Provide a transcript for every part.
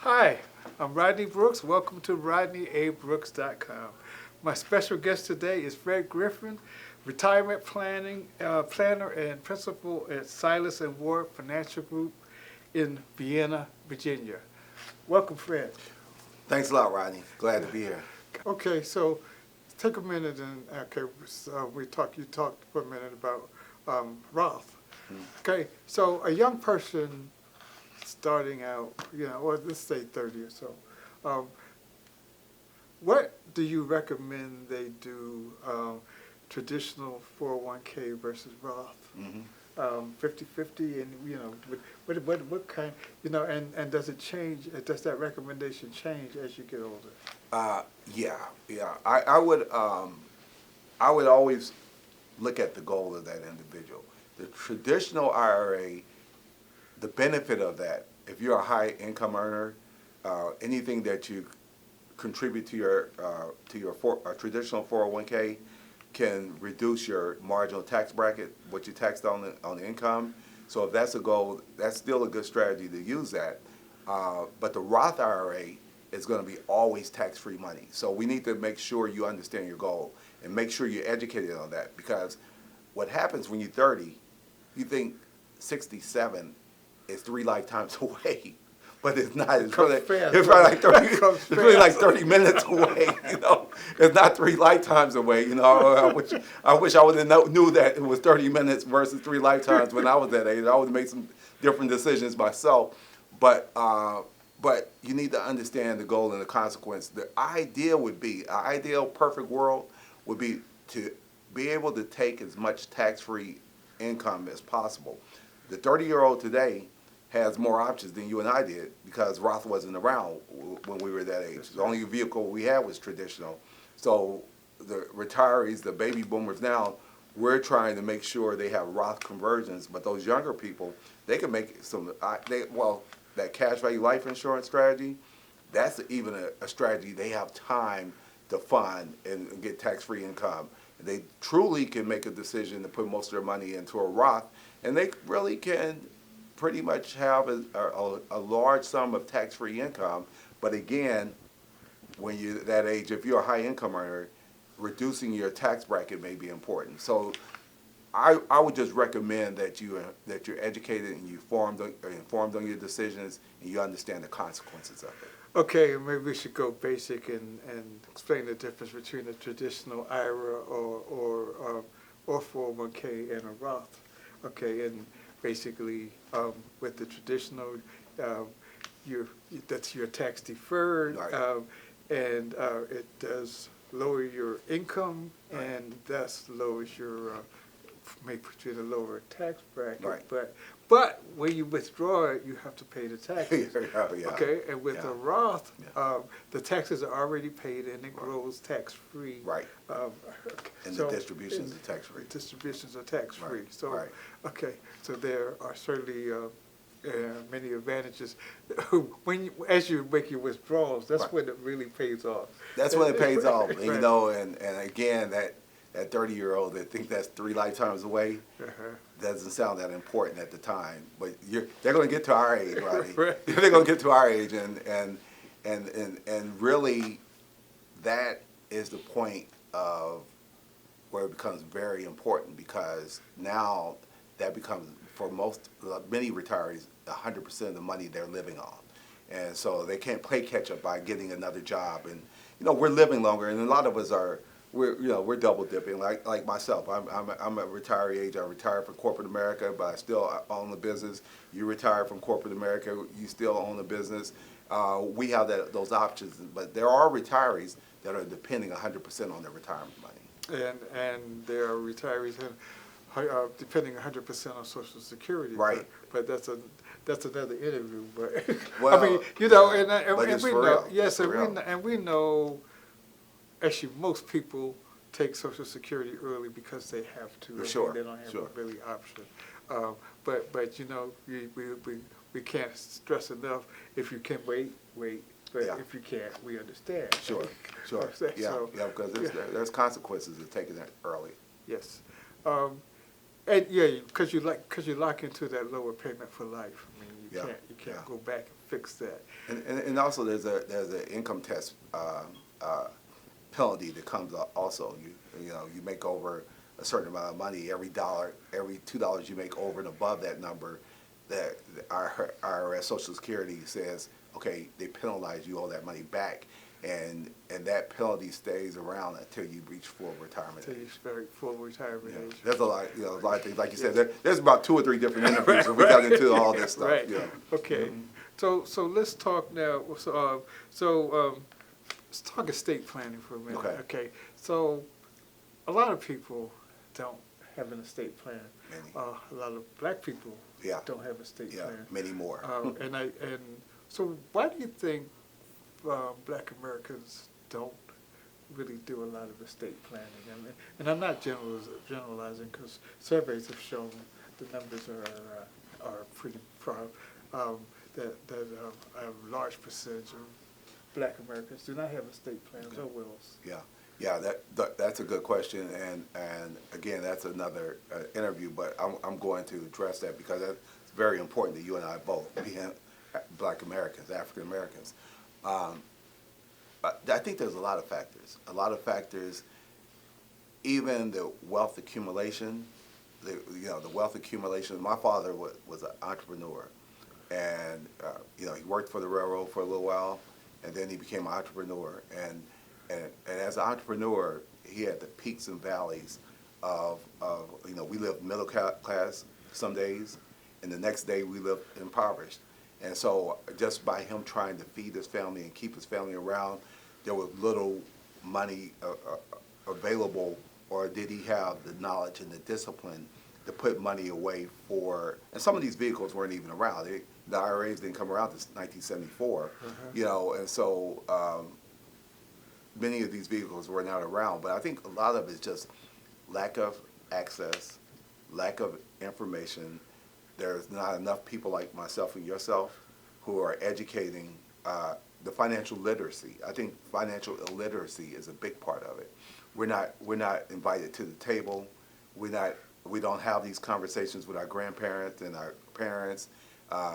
Hi, I'm Rodney Brooks. Welcome to RodneyABrooks.com. My special guest today is Fred Griffin, retirement planner and principal at Silas and Ward Financial Group in Vienna, Virginia. Welcome, Fred. Thanks a lot, Rodney. Glad to be here. Okay, so take a minute and you talked for a minute about Roth. Okay, so a young person starting out, or let's say 30 or so, what do you recommend they do, traditional 401k versus Roth? 50-50, and what kind, and does it change? Does that recommendation change as you get older? Yeah. I would always look at the goal of that individual. The traditional IRA, the benefit of that, if you're a high income earner, anything that you contribute to your traditional 401k can reduce your marginal tax bracket, what you taxed on the income. So if that's a goal, that's still a good strategy to use that. But the Roth IRA is going to be always tax-free money. So we need to make sure you understand your goal and make sure you're educated on that, because what happens when you're 30, you think 67 is 3 lifetimes away. But it's not. It's really like 30. It's really like 30 minutes away. It's not 3 lifetimes away. I wish I would have knew that it was 30 minutes versus 3 lifetimes when I was that age. I would have made some different decisions myself. But you need to understand the goal and the consequence. The ideal perfect world would be to be able to take as much tax-free income as possible. The 30-year-old today has more options than you and I did, because Roth wasn't around when we were that age. The only vehicle we had was traditional. So the retirees, the baby boomers now, we're trying to make sure they have Roth conversions. But those younger people, they can make that cash value life insurance strategy, that's even a strategy they have time to fund and get tax-free income. They truly can make a decision to put most of their money into a Roth, and they really can pretty much have a large sum of tax-free income. But again, when you're that age, if you're a high income earner, reducing your tax bracket may be important. So I would just recommend that you're educated and informed on your decisions, and you understand the consequences of it. Okay, maybe we should go basic and explain the difference between a traditional IRA or 401k and a Roth. Okay, and basically, with the traditional, that's your tax deferred, right. And it does lower your income, right. And thus lowers your, may put you in a lower tax bracket. Right. But when you withdraw it, you have to pay the taxes. Yeah. Okay, and with the Roth, yeah. The taxes are already paid and it grows tax-free. Right. And the distributions are tax-free. Distributions are tax-free. Right. So, right. Okay, so there are certainly many advantages. As you make your withdrawals, that's right. when it really pays off. That's when it pays off. And, right. and again, that 30-year-old that think that's 3 lifetimes away doesn't sound that important at the time. But they're going to get to our age, Rodney. Right. They're going to get to our age, and really, that is the point of where it becomes very important, because now that becomes, for many retirees, 100% of the money they're living on. And so they can't play catch up by getting another job. And we're living longer, and a lot of us are. We're double dipping, like myself. I'm at retiree age. I retired from corporate America, but I still own the business. You retire from corporate America, you still own the business. We have those options, but there are retirees that are depending 100% on their retirement money. And there are retirees depending 100% on Social Security. Right. But that's another interview. But well, I mean, and we know. Yes, and we know. Actually, most people take Social Security early because they have to. Sure. They don't have a really option. But we can't stress enough. If you can wait. But if you can't, we understand. Sure. Because there's consequences of taking it early. Yes. And because you lock into that lower payment for life. I mean, you can't go back and fix that. And also there's an income tax penalty that comes up also. You know, you make over a certain amount of money, every $2 you make over and above that number, that our IRS Social Security says, okay, they penalize you all that money back, and that penalty stays around until you reach full retirement Until you age. reach full retirement age. There's a lot of things, like you said. There's about 2 or 3 different interviews where we got into all this stuff. Right. Yeah. Okay. So let's talk now. Let's talk estate planning for a minute. Okay. So a lot of people don't have an estate plan. Many. A lot of black people don't have an estate plan. Many more. So why do you think black Americans don't really do a lot of estate planning? And I'm not generalizing, because surveys have shown the numbers are pretty proud that a large percentage of black Americans do not have estate plans or wills. Yeah, that's a good question, and again, that's another interview. But I'm going to address that because it's very important that you and I both, being black Americans, African Americans. I think there's a lot of factors. Even the wealth accumulation, the wealth accumulation. My father was an entrepreneur, and he worked for the railroad for a little while, and then he became an entrepreneur. And as an entrepreneur, he had the peaks and valleys of we lived middle class some days, and the next day we lived impoverished. And so just by him trying to feed his family and keep his family around, there was little money available, or did he have the knowledge and the discipline to put money away for, and some of these vehicles weren't even around. The IRAs didn't come around until 1974, and so many of these vehicles were not around. But I think a lot of it is just lack of access, lack of information. There's not enough people like myself and yourself who are educating the financial literacy. I think financial illiteracy is a big part of it. We're not invited to the table. We don't have these conversations with our grandparents and our parents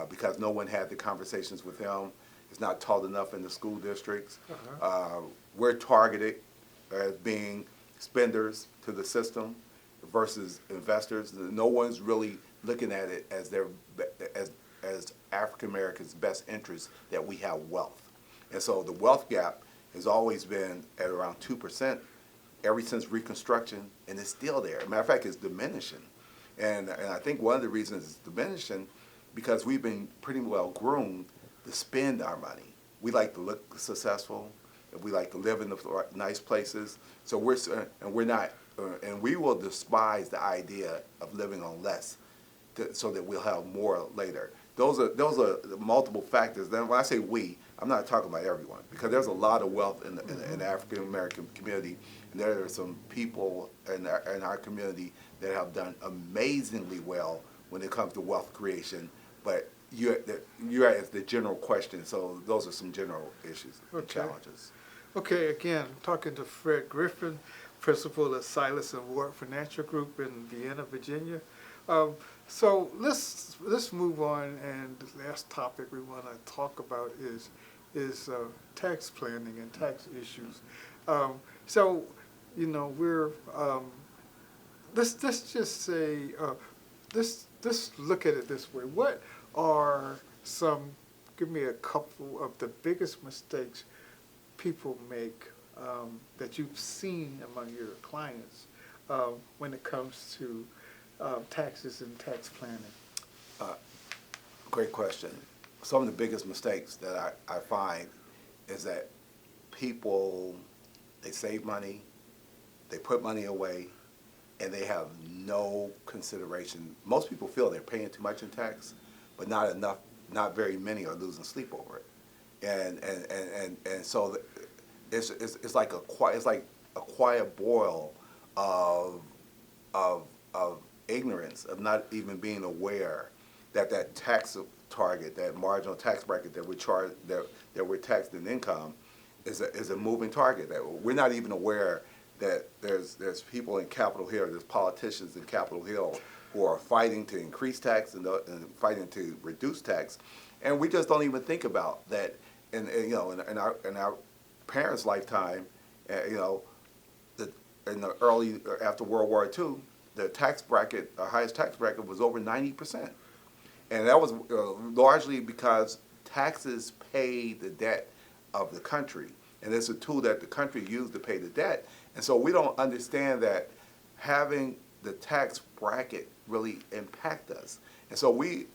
because no one had the conversations with them. It's not taught enough in the school districts. We're targeted as being spenders to the system versus investors. No one's really looking at it as as African Americans' best interest that we have wealth. And so the wealth gap has always been at around 2% ever since Reconstruction, and it's still there. As a matter of fact, it's diminishing. And I think one of the reasons it's diminishing because we've been pretty well groomed to spend our money. We like to look successful, and we like to live in the nice places. So we will despise the idea of living on less so that we'll have more later. Those are the multiple factors. Then when I say we, I'm not talking about everyone, because there's a lot of wealth in the African American community, and there are some people in our community that have done amazingly well when it comes to wealth creation. But you're at the general question, so those are some general issues and challenges. Okay, again, I'm talking to Fred Griffin, principal of Silas and Ward Financial Group in Vienna, Virginia. So let's move on, and the last topic we want to talk about is tax planning and tax issues. So we're let's just say let's look at it this way. What are give me a couple of the biggest mistakes people make that you've seen among your clients when it comes to taxes and tax planning? Great question. Some of the biggest mistakes that I find is that people, they save money, they put money away, and they have no consideration. Most people feel they're paying too much in tax, but not enough. Not very many are losing sleep over it, and so it's like a quiet boil of ignorance, of not even being aware that tax target, that marginal tax bracket that we're taxed in income, is a moving target. That we're not even aware that there's people in Capitol Hill, there's politicians in Capitol Hill who are fighting to increase tax and fighting to reduce tax, and we just don't even think about that. And you know, in our parents' lifetime, you know, in the early after World War II, the tax bracket, the highest tax bracket was over 90%, and that was largely because taxes pay the debt of the country, and it's a tool that the country used to pay the debt. And so we don't understand that having the tax bracket really impact us, and so we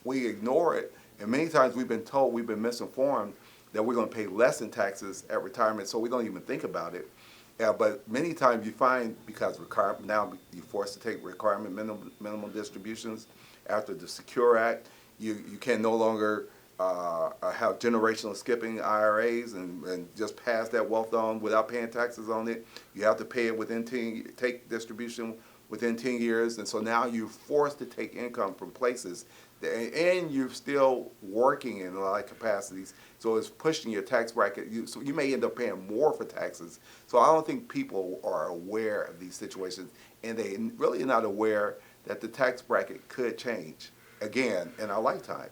ignore it. And many times we've been told, we've been misinformed that we're going to pay less in taxes at retirement, so we don't even think about it. But many times you find, because now you're forced to take requirement minimum distributions after the Secure Act, you can no longer have generational skipping IRAs and just pass that wealth on without paying taxes on it. You have to pay it take distribution within 10 years. And so now you're forced to take income from places and you're still working in a lot of capacities, so it's pushing your tax bracket. So you may end up paying more for taxes. So I don't think people are aware of these situations, and they really are not aware that the tax bracket could change again in our lifetime.